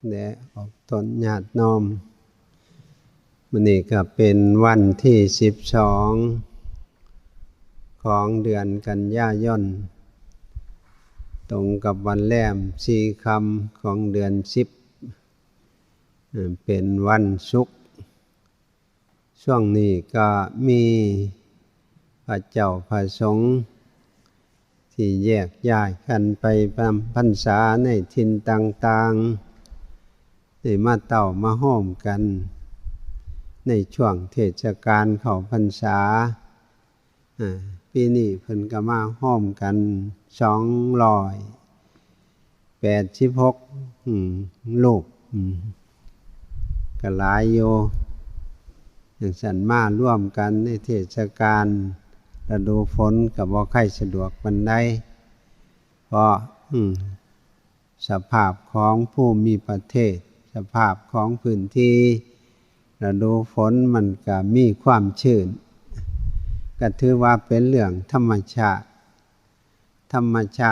แด่ออกตนญาติโยมมื้อนี้ก็เป็นวันที่12ของเดือนกันยายนตรงกับวันแรม4ค่ำของเดือน10เป็นวันศุกร์ช่วงนี้ก็มีพระเจ้าพระสงฆ์ที่แยกย้ายกันไปพรรษาในถิ่นต่างๆได้มาเต้ามาโฮมกันในช่วงเทศกาลเข้าพรรษาปีนี้เพิ่นก็มาโฮมกัน286ลูกก็หลายอยู่อย่างฉันมาร่วมกันในเทศกาลฤดูฝนก็บ่ค่อยสะดวกปานใดเพราะสภาพของภูมิประเทศสภาพของพื้นที่ฤดูฝนมันก็มีความชื้นก็ถือว่าเป็นเรื่องธรรมชา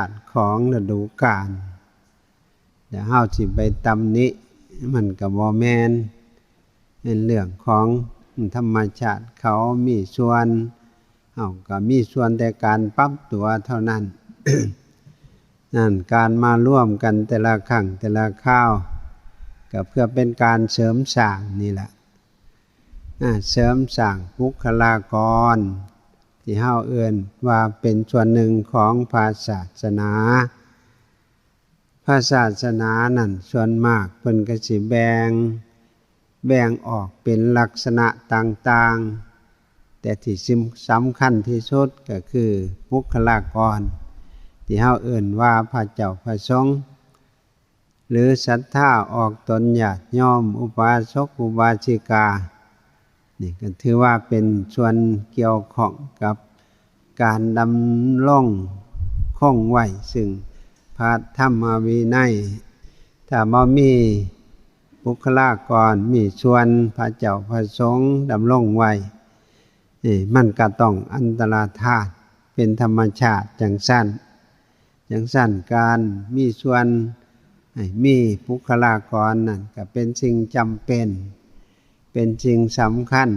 ติของฤดูกาลแต่เฮาสิไปตำหนิมันก็บ่แม่นเป็นเรื่องของธรรมชาติเขามีส่วนเฮาก็มีส่วนแต่การปรับตัวเท่านั้น นั่นการมาร่วมกันแต่ละครั้งแต่ละคราวก็เพื่อเป็นการเสริมสร้างนี่แหละเสริมสร้างบุคลากรที่เฮาเอิ้นว่าเป็นส่วนหนึ่งของศาสนาศาสนานั่นส่วนมากเพิ่นก็สิแบ่งออกเป็นลักษณะต่างๆแต่ที่สำคัญที่สุดก็คือบุคลากรที่เฮาเอิ้นว่าพระเจ้าพระสงฆ์หรือศรัทธาออกตนญาติโยมอุบาสกอุบาสิกานี่ก็ถือว่าเป็นส่วนเกี่ยวข้องกับการดำรงคงไว้ซึ่งพระธรรมวินัยถ้าบ่มีบุคลากรมีส่วนพระเจ้าพระสงฆ์ดำรงไว้มันก็ต้องอันตรธาตุเป็นธรรมชาติจังซั่นการมีส่วนมีบุคลากรนั่นก็เป็นสิ่งจำเป็นเป็นสิ่งสำคัญ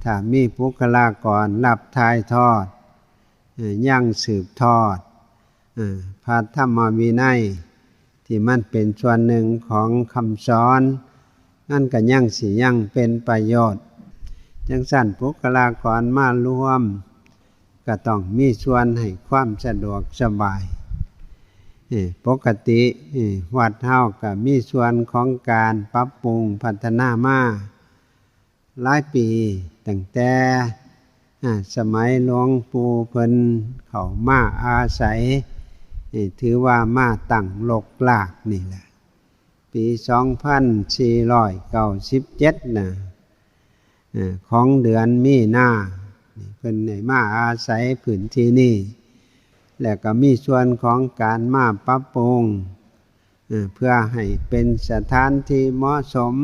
ถ้ามีบุคลากรรับถ่ายทอดยังสืบทอดพระธรรมวินัยที่มันเป็นส่วนหนึ่งของคำสอนนั่นก็ยังเป็นประโยชน์จังซั่นบุคลากรมารวมก็ต้องมีส่วนให้ความสะดวกสบายปกติวัดเฮาก็มีส่วนของการปรับปรุงพัฒนามาหลายปีตั้งแต่สมัยหลวงปู่เพิ่นเข้ามาอาศัยถือว่ามาตั้งรกรากนี่แหละปี2497น่ะของเดือนมีนาเพิ่นได้มาอาศัยพื้นที่นี้และก็มีส่วนของการมาปรับปรุงเพื่อให้เป็นสถานที่เหมาะสม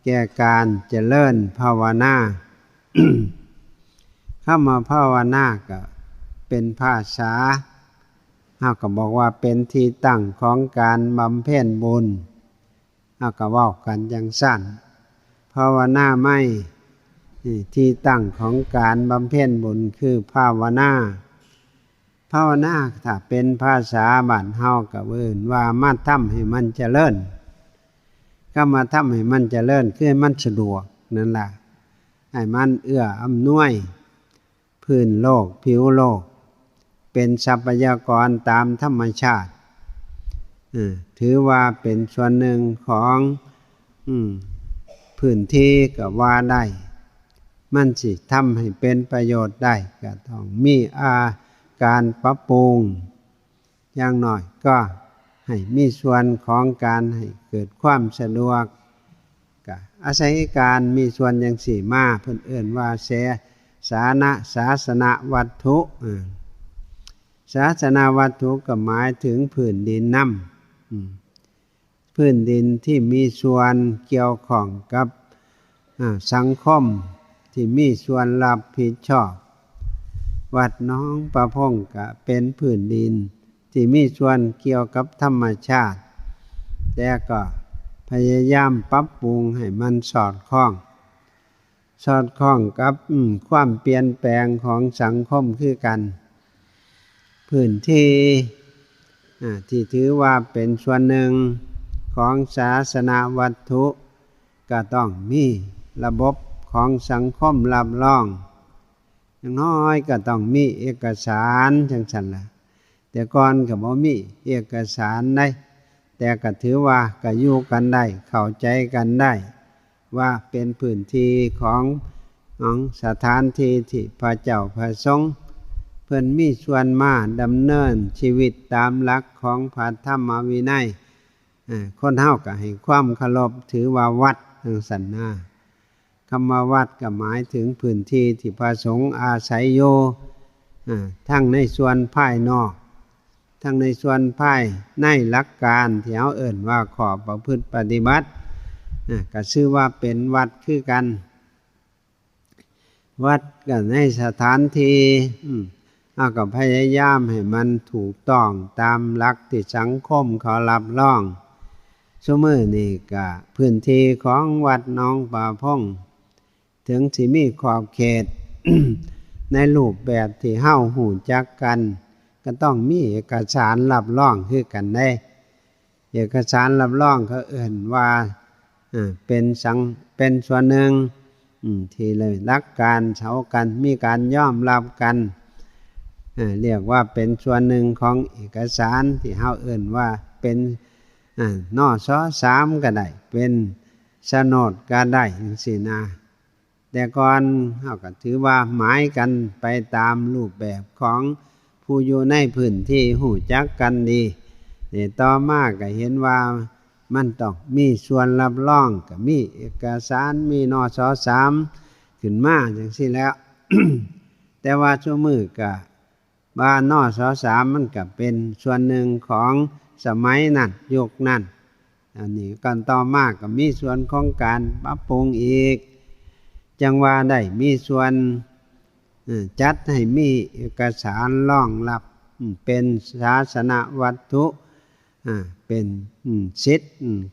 แก่การเจริญภาวนา คำว่าภาวนาก็เป็นภาษาเฮาก็บอกว่าเป็นที่ตั้งของการบำเพ็ญบุญเฮาก็เว้ากันจังซั่นภาวนาไม่ที่ตั้งของการบำเพ็ญบุญคือภาวนาถ้าเป็นภาษาบ้านเฮาก็เอิ้นว่ามาทำให้มันเจริญก็มาทำให้มันเจริญคือให้มันสะดวกนั่นล่ะให้มันเอื้ออำนวยพื้นโลกผิวโลกเป็นทรัพยากรตามธรรมชาติถือว่าเป็นส่วนหนึ่งของพื้นที่ก็ว่าได้มันสิทำให้เป็นประโยชน์ได้ก็ต้องมีการปรับปรุงอย่างน้อยก็ให้มีส่วนของการให้เกิดความสะดวกก็อาศัยการมีส่วนจังสี่มาเพิ่นเอิ้นว่าศาสนวัตถุศาสนวัตถุก็หมายถึงพื้นดินน้ำพื้นดินที่มีส่วนเกี่ยวข้องกับสังคมที่มีส่วนรับผิดชอบวัดหนองประพงก็เป็นพื้นดินที่มีส่วนเกี่ยวกับธรรมชาติ แต่ก็พยายามปรับปรุงให้มันสอดคล้องกับความเปลี่ยนแปลงของสังคมคือกันพื้นที่ที่ถือว่าเป็นส่วนหนึ่งของศาสนาวัตถุก็ต้องมีระบบของสังคมรับรองอย่างน้อยก็ต้องมีเอกสารจังซั่นล่ะแต่ก่อนก็บ่มีเอกสารได้แต่ก็ถือว่าก็อยู่กันได้เข้าใจกันได้ว่าเป็นพื้นที่ของสถานที่ที่พระเจ้าพระสงฆ์เพิ่นมีส่วนมาดำเนินชีวิตตามหลักของพระธรรมวินัยคนเฮาก็ให้ความเคารพถือว่าวัดจังซั่นนะคำว่าวัดก็หมายถึงพื้นที่ที่พระสงฆ์อาศัยอยู่ทั้งในส่วนภายนอกทั้งในส่วนภายในหลักการที่เฮาเอิ้นว่าข้อประพฤติปฏิบัติก็ชื่อว่าเป็นวัดคือกันวัดก็ในสถานที่ก็พยายามให้มันถูกต้องตามหลักที่สังคมเขารับรองซุมื้อนี้ก็พื้นที่ของวัดหนองป่าพงถึงสิมีขอบเขต ในรูปแบบที่เฮาฮู้จักกันก็ต้องมีเอกสารรับรองคือกันได้เอกสารรับรองเขาเอิ้นว่าเป็นส่วนหนึ่งที่เลยรักการเฉากันมีการยอมรับกันเรียกว่าเป็นส่วนหนึ่งของเอกสารที่เฮาเอิ้นว่าเป็นนส.3 ก็ได้เป็นโฉนดก็ได้จังซี่นะแต่ก่อนเฮาก็ถือว่าหมายกันไปตามรูปแบบของผู้อยู่ในพื้นที่ฮู้จักกันดีแต่ต่อมาก็เห็นว่ามันต้องมีส่วนรับรองก็มีเอกสารมีนส.3 ขึ้นมาจังซี่แล้ว แต่ว่าชั่วมือก็ว่านส.3 มันก็เป็นส่วนหนึ่งของสมัยนั้นยุคนั้นอันนี้กันต่อมาก็มีส่วนของการปรับปรุงอีกจังว่าได้มีส่วนจัดให้มีเอกสารรองรับเป็นศาสนวัตถุเป็นสิทธิ์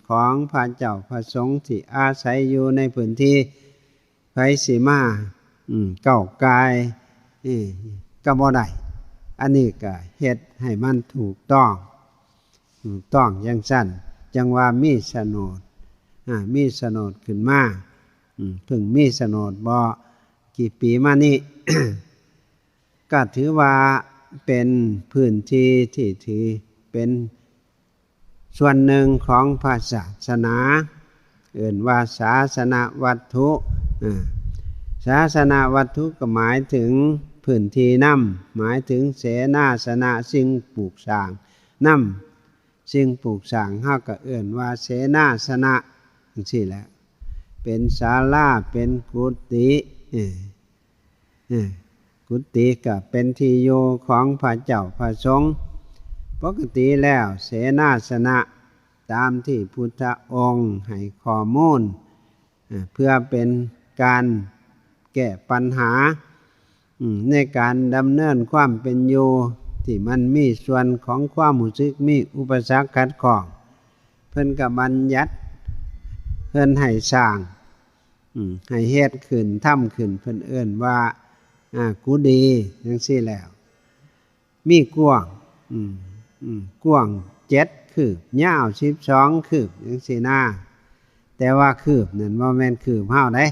ของพระเจ้าพระสงฆ์ที่อาศัยอยู่ในพื้นที่ไผสิมาก้าวกายก็บ่ได้อันนี้ก็เฮ็ดให้มันถูกต้องอย่างสั้นจังว่ามีโฉนดขึ้นมาเพิ่งมีโฉนดบ่กี่ปีมานี้ ก็ถือว่าเป็นพื้นที่ที่ถือเป็นส่วนหนึ่งของพระศาสนาเอิ้นว่าศาสนวัตถุศาสนวัตถุก็หมายถึงพื้นที่นำหมายถึงเสนาสนะสิ่งปลูกสร้างนำสิ่งปลูกสร้างเฮาก็เอิ้นว่าเสนาสนะจังซี่แหละเป็นศาลาเป็นกุฏิกุฏิก็เป็นที่อยู่ของพระเจ้าพระสงฆ์ปกติแล้วเสนาสนะตามที่พุทธองค์ให้ข้อมูลเพื่อเป็นการแก้ปัญหาในการดำเนินความเป็นอยู่ที่มันมีส่วนของความรู้สึกมีอุปสรรคขัดข้องเพิ่นก็บัญญัติเพิ่นให้สร้างให้เฮ็ดขึ้นทำขึ้นเพิ่นเอิ้นว่ากุฏิจังซี่แล้วมีกว้าง7 คืบยาว12 คืบจังซี่นะแต่ว่าคืบนั่นบ่แม่นคืบเฮาเด้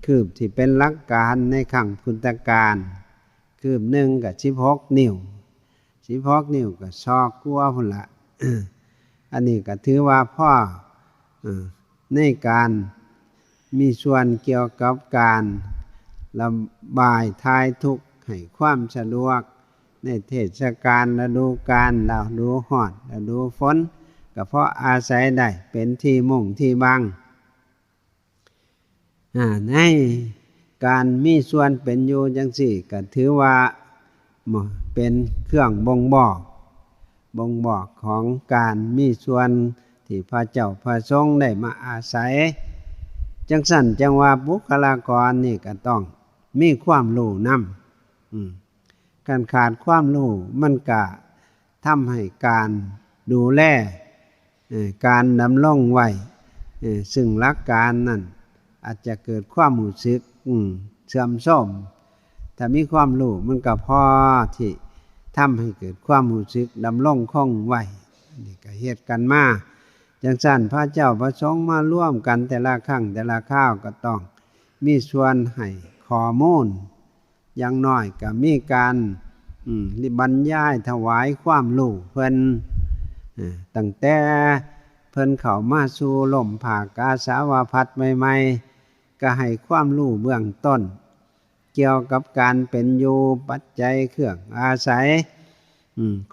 คืบที่เป็นหลักการในครั้งพุทธกาลคืบหนึ่งก็16 นิ้วก็ศอกกว่าพุ่นละอันนี้ก็ถือว่าพ่อในการมีส่วนเกี่ยวกับการระบายทายทุกข์ให้ความสะดวกในเทศกาลฤดูกาลฤดูร้อนฤดูฝนก็เพราะอาศัยได้เป็นที่มุ่งที่บังในการมีส่วนเป็นอยู่จังซี่ก็ถือว่าเป็นเครื่องบ่งบอกของการมีส่วนที่พระเจ้าพระสงฆ์ได้มาอาศัยจังซั่นจังว่าบุคลากรนี่ก็ต้องมีความรู้นำการขาดความรู้มันก็ทำให้การดูแล การดำรงไว้ซึ่งหลักการนั้นอาจจะเกิดความรู้สึกเสื่อมโทรมถ้ามีความรู้มันก็พอที่ทำให้เกิดความรู้สึกดำรงคงไว้นี่ก็เฮ็ดกันมาจังซั่นพระเจ้าพระสงฆ์มาร่วมกันแต่ละครั้งแต่ละคราวก็ต้องมีส่วนให้ข้อมูลอย่างน้อยก็มีการบรรยายถวายความรู้เพิ่นตั้งแต่เพิ่นเข้ามาสู่ลมภาคอาสาวพัดใหม่ๆก็ให้ความรู้เบื้องต้นเกี่ยวกับการเป็นอยู่ปัจจัยเครื่องอาศัย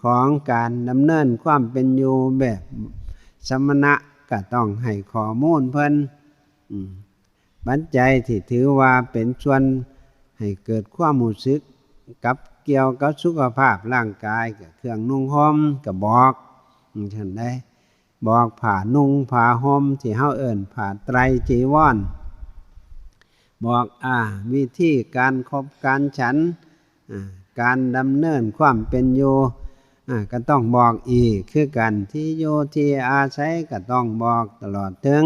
ของการดำเนินความเป็นอยู่แบบสมณะก็ต้องให้ข้อมูลเพิ่นปัจจัยที่ถือว่าเป็นส่วนให้เกิดความรู้สึกกับเกี่ยวกับสุขภาพร่างกายกับเครื่องนุ่งห่มก็บอกฉันได้บอกผ้านุ่งผ้าห่มที่เฮาเอิ้นผ้าไตรจีวรบอกวิธีการคบการฉันการดำเนินความเป็นอยู่ก็ต้องบอกอีกคือกันที่อยู่ที่อาศัยก็ต้องบอกตลอดถึง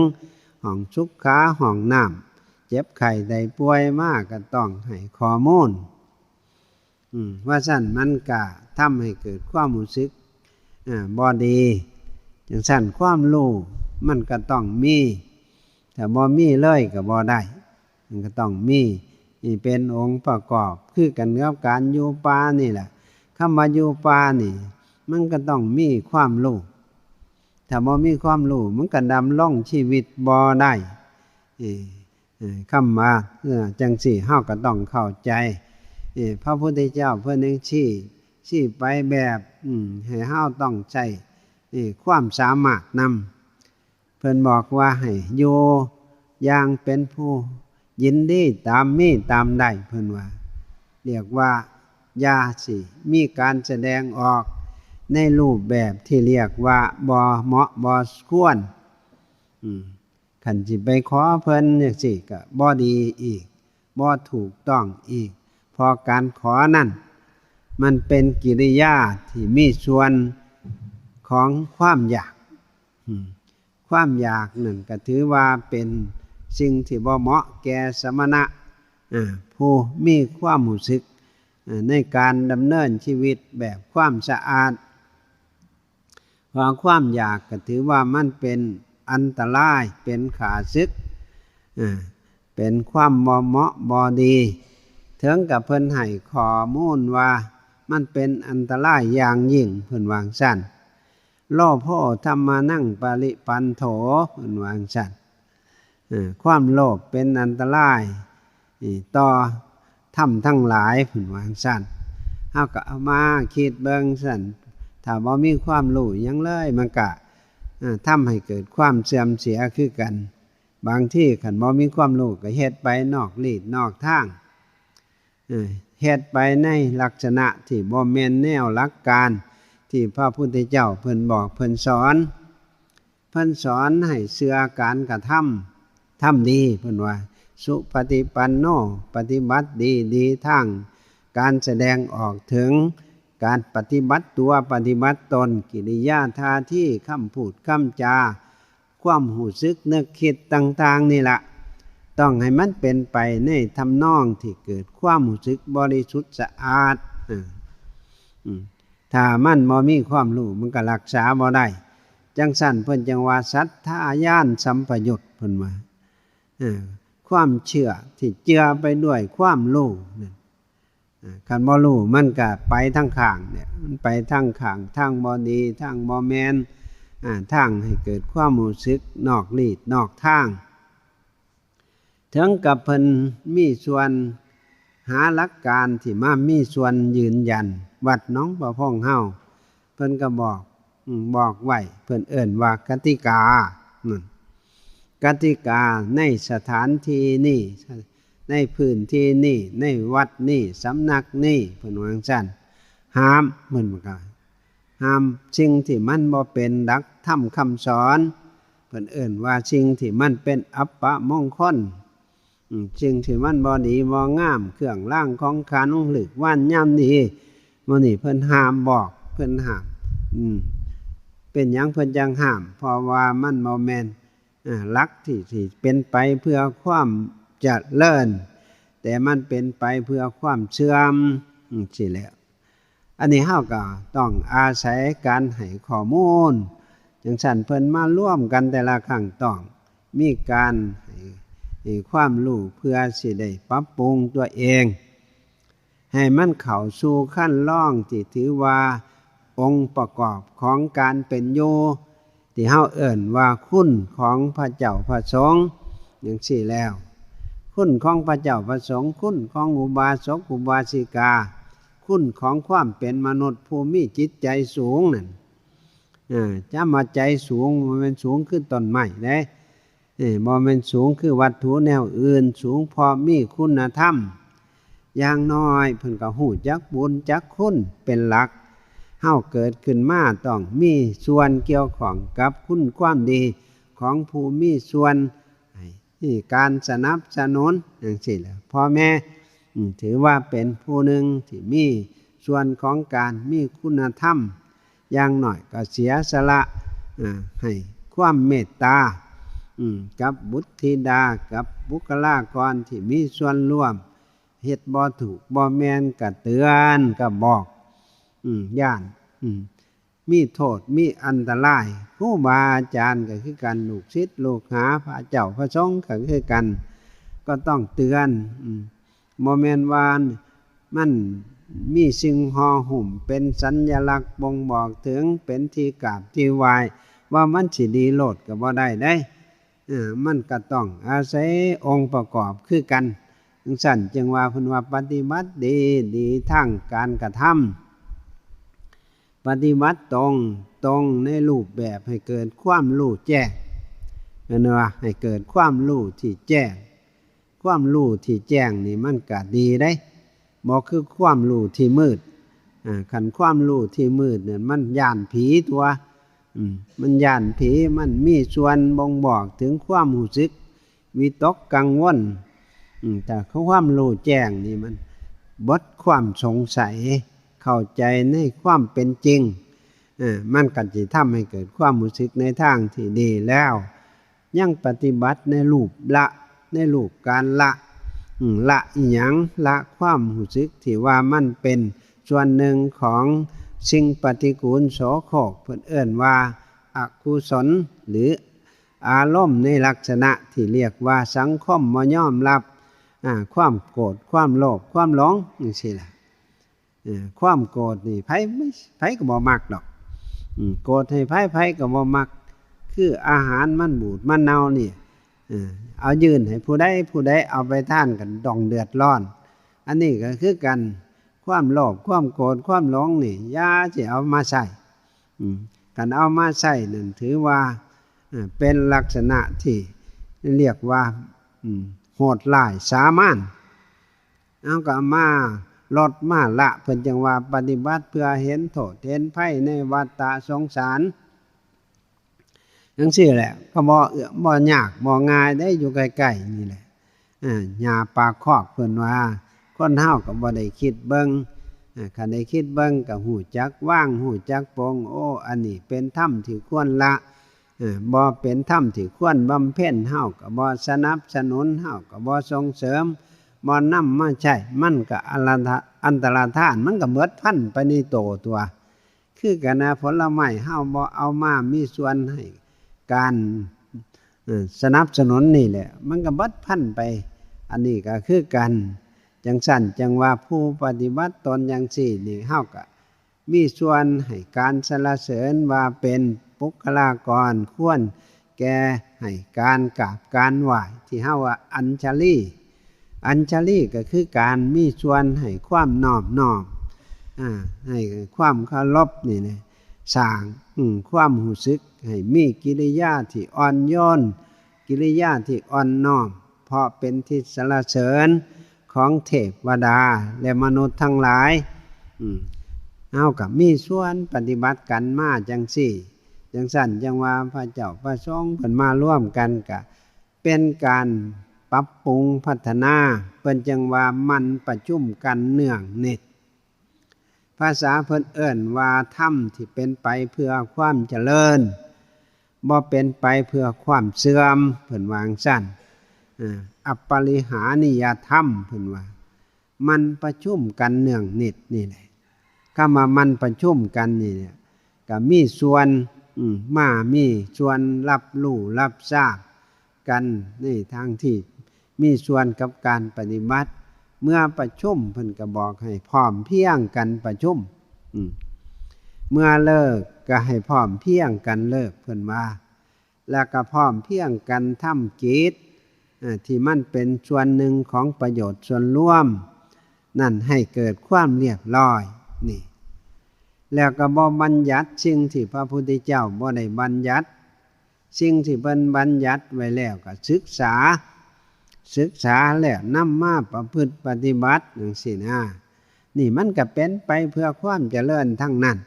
ห้องสุขาห้องน้ำเจ็บไข้ได้ป่วยมากก็ต้องให้ข้อมูลว่าซั่นมันก็ทำให้เกิดความรู้สึกบ่ดีจังซั่นความรู้มันก็ต้องมีถ้าบ่มีเลยก็บ่ได้มันก็ต้องมีนี่เป็นองค์ประกอบคือกันกับการอยู่ป่านี่แหละคำว่าอยู่ป่านี่มันก็ต้องมีความรู้ถ้าบ่มีความรู้มันก็ดำรงชีวิตบ่ได้คำว่าจังสี่เฮาก็ต้องเข้าใจพระพุทธเจ้าเพิ่นยังชี้ไปแบบให้เฮาต้องใช้ความสามารถนำเพิ่นบอกว่าให้อยู่อย่างเป็นผู้ยินดีตามมีตามได้เพิ่นว่าเรียกว่าอย่าสิมีการแสดงออกในรูปแบบที่เรียกว่าบ่เหมาะบ่ควรคันสิไปขอเพิ่นจังซี่ก็บ่ดีอีกบ่ถูกต้องอีกเพราะการขอนั้นมันเป็นกิริยาที่มีส่วนของความอยากความอยากนั่นก็ถือว่าเป็นสิ่งที่บ่เหมาะแก่สมณะผู้มีความรู้สึกในการดำเนินชีวิตแบบความสะอาดเพราะความอยากก็ถือว่ามันเป็นอันตรายเป็นข้าศึกเป็นความบ่เหมาะบ่ดีถึงกับเพิ่นให้ข้อมูลว่ามันเป็นอันตรายอย่างยิ่งเพิ่นวางซั่นโลภธรรมานังปริปันโถเพิ่นวางซั่นความโลภเป็นอันตรายต่อธรรมทั้งหลายเพิ่นวางซั่นเฮาก็เอามาคิดเบิ่งซั่นถ้าบ่มีความรู้หยังเลยมันก็ทำให้เกิดความเสื่อมเสียคือกันบางที่คันบ่มีความรู้ก็เฮ็ดไปนอกลีดนอกทางเฮ็ดไปในลักษณะที่บ่แม่นแนวหลักการที่พระพุทธเจ้าเพิ่นบอกเพิ่นสอนให้เชื่อการกระทำดีเพิ่นว่าสุปฏิปันโนปฏิบัติดีทางการแสดงออกถึงการปฏิบัติตัวปฏิบัติตนกิริยาท่าทีคำพูดคำจาความรู้สึกนึกคิดต่างๆนี่ล่ะต้องให้มันเป็นไปในทำนองที่เกิดความรู้สึกบริสุทธิ์สะอาดถ้ามันบ่มีความรู้มันก็รักษาบ่ได้จังซั่นเพิ่นจังว่าศรัทธาญาณสัมปยุตเพิ่นว่าความเชื่อที่เจือไปด้วยความรู้นั่นคันบ่รู้มันก็ไปทางข้างเนี่ยมันไปทางข้างทางบ่ดีทางบ่แม่นทางให้เกิดความรู้สึกนอกลีดนอกทางถึงกับเพิ่นมีส่วนหาหลักการที่มามีส่วนยืนยันวัดหนองประพงเฮาเพิ่นก็บอกไว้เพิ่นเอิ้นว่ากติกากติกาในสถานที่นี้ในพื้นที่นี้ในวัดนี้สำนักนี้เพิ่นว่าจังซั่นห้ามเพิ่นก็ห้ามสิ่งที่มันบ่เป็นหลักธรรมคำสอนเพิ่นเอิ้นว่าสิ่งที่มันเป็นอัปปมงคลสิ่งที่มันบ่ดีบ่งามเครื่องรางของขลังหรือว่านย่ำดีมื้อนี้เพิ่นห้ามบอกเพิ่นห้าม เป็นหยังเพิ่นจังห้ามเพราะว่ามันบ่แม่นหลักที่เป็นไปเพื่อความเจริญแต่มันเป็นไปเพื่อความเสื่อมสิแหล้วอันนี้เฮาก็ต้องอาศัยการให้ข้อมูลจังซั่นเพิ่นมาร่วมกันแต่ละครั้งต้องมีการให้ความรู้เพื่อสิได้ปรับปรุงตัวเองให้มันเข้าสู่ขั้นล่องที่ถือว่าองค์ประกอบของการเป็นอยู่ที่เฮาเอิ้นว่าคุณของพระเจ้าพระสงฆ์จังซี่แล้วคุณของพระเจ้าพระสงฆ์คุณของอุบาสกอุบาสิกาคุณของความเป็นมนุษย์ผู้มีจิตใจสูงนั่นจะมาใจสูงบ่แม่นสูงคือต้นไม้เด้บ่แม่นสูงคือวัตถุแนวอื่นสูงพอมีคุณธรรมอย่างน้อยเพิ่นก็ฮู้จักบุญจักคุณเป็นหลักเฮาเกิดขึ้นมาต้องมีส่วนเกี่ยวข้องกับคุณความดีของผู้มีส่วนที่การสนับสนุนจังซี่แหละพ่อแม่ถือว่าเป็นผู้หนึ่งที่มีส่วนของการมีคุณธรรมอย่างน้อยก็เสียสละให้ความเมตตากับบุตรธิดากับบุคลากรที่มีส่วนร่วมเฮ็ดบ่ถูกบ่แม่นก็เตือนก็บอกย่านมีโทษมีอันตรายครูบาอาจารย์ก็คือกันลูกศิษย์ลูกหาพระเจ้าพระสงฆ์ก็คือกันก็ต้องเตือนบ่แม่นว่ามันมีสิ่งห่อหุ้มเป็นสัญลักษณ์บ่งบอกถึงเป็นที่กราบที่ไหว้ว่ามันสิดีโลดก็บ่ได้เด้มันก็ต้องอาศัยองค์ประกอบคือกันจังซั่นจึงว่าเพิ่นว่าปฏิบัติดีทางการกระทำปฏิบัติตรงในรูปแบบให้เกิดความรู้แจ้งนั่นว่าให้เกิดความรู้ที่แจ้งความรู้ที่แจ้งนี่มันก็ดีได้บ่คือความรู้ที่มืดคันความรู้ที่มืดเนี่ยมันย้านผีตัวมันย้านผีมันมีส่วนบ่งบอกถึงความรู้สึกวิตกกังวลแต่ความรู้แจ้งนี่มันบดความสงสัยเข้าใจในความเป็นจริงมันก็สิทำให้เกิดความรู้สึกในทางที่ดีแล้วยังปฏิบัติในรูปละในรูปการละอิหยังละความรู้สึกที่ว่ามันเป็นส่วนหนึ่งของสิ่งปฏิกูลโสโครกเพิ่นเอิ้นว่าอกุศลหรืออารมณ์ในลักษณะที่เรียกว่าสังคมบ่ยอมรับความโกรธความโลภความหลงจังซี่ล่ะความโกรธนี่ไผก็บ่มักดอกโกรธให้ไผก็บ่มักคืออาหารมันบูดมันเน่านี่เอายื่นให้ผู้ใดเอาไปทานกันต้องเดือดร้อนอันนี้ก็คือกันความโลภความโกรธความหลงนี่อย่าสิเอามาใส่กันเอามาใส่นั่นถือว่าเป็นลักษณะที่เรียกว่าโหดร้ายสามานเอาก็มาลดมาละเพิ่นจังว่าปฏิบัติเพื่อเห็นโทษเห็นภัยในวัฏฏะสงสารจังซี่แหละก็บ่ยากบ่ง่ายได้อยู่ใกล้ๆนี่แหละหญ้าปากคอกเพิ่นว่าคนเฮาก็บ่ได้คิดเบิ่งคันได้คิดเบิ่งก็ฮู้จักวางฮู้จักปลงโอ้อันนี้เป็นธรรมที่ควรละบ่เป็นธรรมที่ควรบำเพ็ญเฮาก็บ่สนับสนุนเฮาก็บ่ส่งเสริมบ่นำมาใช้มันก็อันตรธานมันก็เบิดพันไปในตัวคือกันนะผลไม้เฮาบ่เอามามีส่วนให้การสนับสนุนนี่แหละมันก็เบิดพันไปอันนี้ก็คือกันจังซั่นจังว่าผู้ปฏิบัติตนจังซี่นี่เฮาก็มีส่วนให้การสรรเสริญว่าเป็นบุคลากรควรแก่ให้การกราบการไหว้ที่เฮาว่าอัญชลีก็คือการมีส่วนให้ความนอบน้อมให้ความเคารพนี่นะสร้างความรู้สึกให้มีกิริยาที่อ่อนโยนกิริยาที่อ่อนน้อมเพราะเป็นที่สรรเสริญของเทวดาและมนุษย์ทั้งหลายเอาก็มีส่วนปฏิบัติกันมาจังซี่จังซั่นจังว่าพระเจ้าพระสงฆ์เพิ่นมาร่วมกันก็เป็นการปรับปรุงพัฒนาเพิ่นจังว่ามันประชุมกันเนื่องนิดพ ภาษาเพิ่นเอิ้นว่าธรรมที่เป็นไปเพื่อความเจริญบ่เป็นไปเพื่อความเสื่อมเพิ่นวาจั่งซั่นอัปปริหานิยธรรมเพิ่นว่ามันประชุมกันเนืองนิดนี่แหละคำว่ามันประชุมกันนี่เนี่ยก็มีส่วนมีส่วนรับรู้รับทราบกันในทางที่มีส่วนกับการปฏิบัติเมื่อประชุมเพิ่นก็บอกให้พร้อมเพรียงกันประชุมเมื่อเลิกก็ให้พร้อมเพรียงกันเลิกเพิ่นว่าแล้วก็พร้อมเพรียงกันทำกิจที่มันเป็นส่วนหนึ่งของประโยชน์ส่วนรวมนั่นให้เกิดความเรียบร้อยนี่แล้วก็บ่บัญญัติสิ่งที่พระพุทธเจ้าบ่ได้บัญญัติสิ่งที่เพิ่นบัญญัติไว้แล้วก็ศึกษาแล้วนำมาประพฤติปฏิบัติจังซี่นะนี่มันก็เป็นไปเพื่อความเจริญทั้งนั้น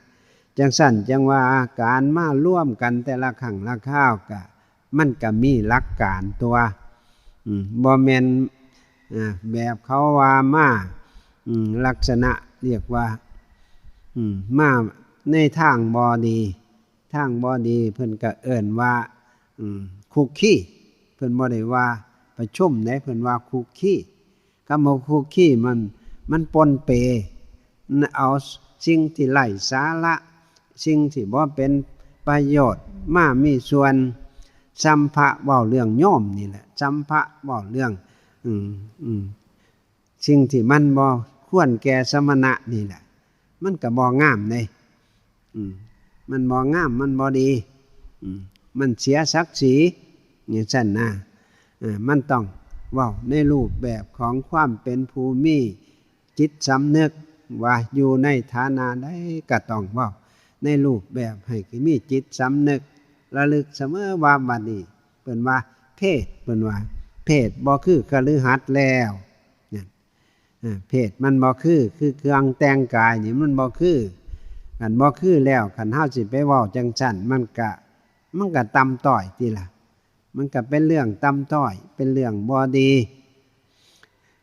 จังสั่นจังว่าการมาร่วมกันแต่ละครั้งละคราวก็มันก็มีหลักการตัวบ่แม่นแบบเขาว่ามาลักษณะเรียกว่ามาในทางบ่ดีเพิ่นก็เอิ้นว่าคุกคีเพิ่นบ่ได้ว่าประชุมไหนเพิ่นว่าคุกคีคำว่าคุกคีมันปนเปเอาสิ่งที่ไร้สาระสิ่งที่บ่เป็นประโยชน์มามีส่วนสัมภะเว้าเรื่องโยมนี่แหละสัมภะเว้าเรื่องสิ่งที่มันบ่ควรแก่สมณะนี่แหละมันก็บ่งามเลยมันบ่งามมันบ่ดีมันเสียศักดิ์ศรีอย่างนั้นนะมันต้องเว้าในรูปแบบของความเป็นภูมิจิตสำนึกว่าอยู่ในฐานะใดก็ต้องเว้าในรูปแบบให้มีจิตสำนึกระลึกเสมอว่าบัดนี้เพิ่นว่าเพศบ่คือคฤหัสถ์แล้วเพศมันบ่คือเครื่องแต่งกายนี่มันบ่คือคันบ่คือแล้วคันเฮาสิไปเว้าจังซั่นมันก็ต่ำต้อยติล่ะมันก็เป็นเรื่องต่ำต้อยเป็นเรื่องบ่ดี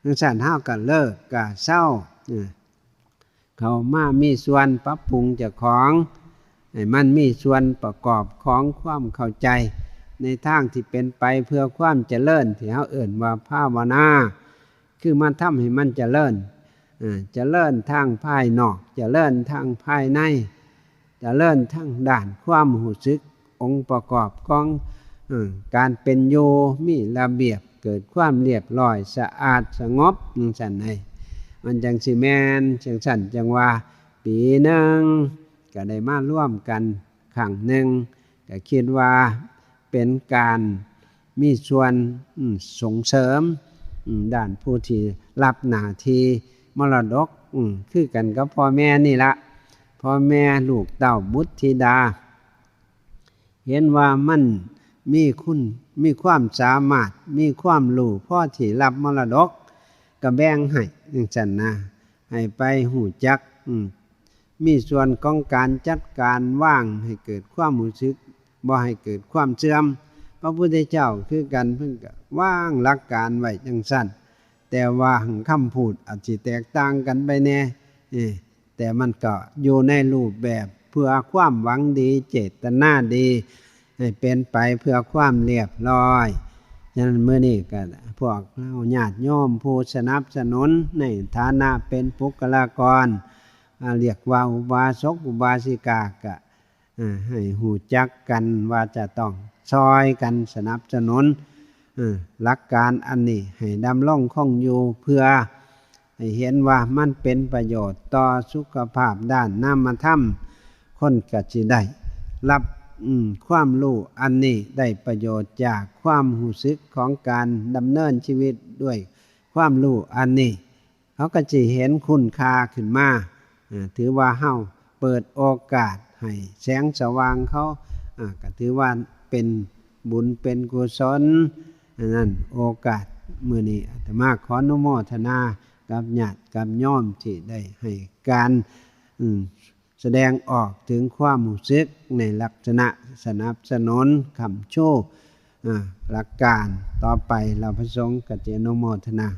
จังซั่นเฮาก็เลิกก็เศร้าเข้ามามีส่วนปรับปรุงเจ้าของให้มันมีส่วนประกอบของความเข้าใจในทางที่เป็นไปเพื่อความเจริญที่เฮาเอิ้นว่าภาวนาคือมันทำให้มันเจริญทางภายนอกเจริญทางภายในเจริญทางด้านความรู้สึกองค์ประกอบของการเป็นอยู่มีระเบียบเกิดความเรียบร้อยสะอาดสงบจังซั่นให้มันจังสิแม่นจังซั่นจังว่าปีหนึ่งก็ได้มาร่วมกันครั้งหนึ่งก็คิดว่าเป็นการมีส่วนส่งเสริมด้านผู้ที่รับหน้าที่มรดกคือกันกับพ่อแม่นี่ละพ่อแม่ลูกเต้าบุตรธิดาเห็นว่ามันมีคุณมีความสามารถมีความรู้พอที่รับมรดกก็แบ่งให้จังซั่นนะให้ไปหูจักมีส่วนของการจัดการว่างให้เกิดความรู้สึกบ่ให้เกิดความเสื่อมพระพุทธเจ้าคือกันเพิ่นก็วางหลักการไว้จังซั่นแต่ว่าคำพูดอาจสิแตกต่างกันไปแน่แต่มันก็อยู่ในรูปแบบเพื่อความหวังดีเจตนาดีให้เป็นไปเพื่อความเรียบร้อยฉะนั้นมื้อนี้ก็พวกเราญาติโยมผู้สนับสนุนในฐานะเป็นบุคลากรเรียกว่าอุบาสกอุบาสิกาก็ให้รู้จักกันว่าจะต้องช่วยกันสนับสนุนหลักการอันนี้ให้ดำรงคงอยู่เพื่อให้เห็นว่ามันเป็นประโยชน์ต่อสุขภาพด้านนามธรรมคนก็สิได้รับความรู้อันนี้ได้ประโยชน์จากความรู้สึกของการดำเนินชีวิตด้วยความรู้อันนี้เขาก็จะเห็นคุณค่าขึ้นมาถือว่าเฮาเปิดโอกาสให้แสงสว่างเขาก็ถือว่าเป็นบุญเป็นกุศลนั่นโอกาสมื้อนี้อาตมาขออนุโมทนากับญาติกับโยมที่ได้ให้การแสดงออกถึงความรู้สึกในลักษณะสนับสนุนคำโชว์หลักการต่อไปเราพระสงฆ์ก็จะอนุโมทนา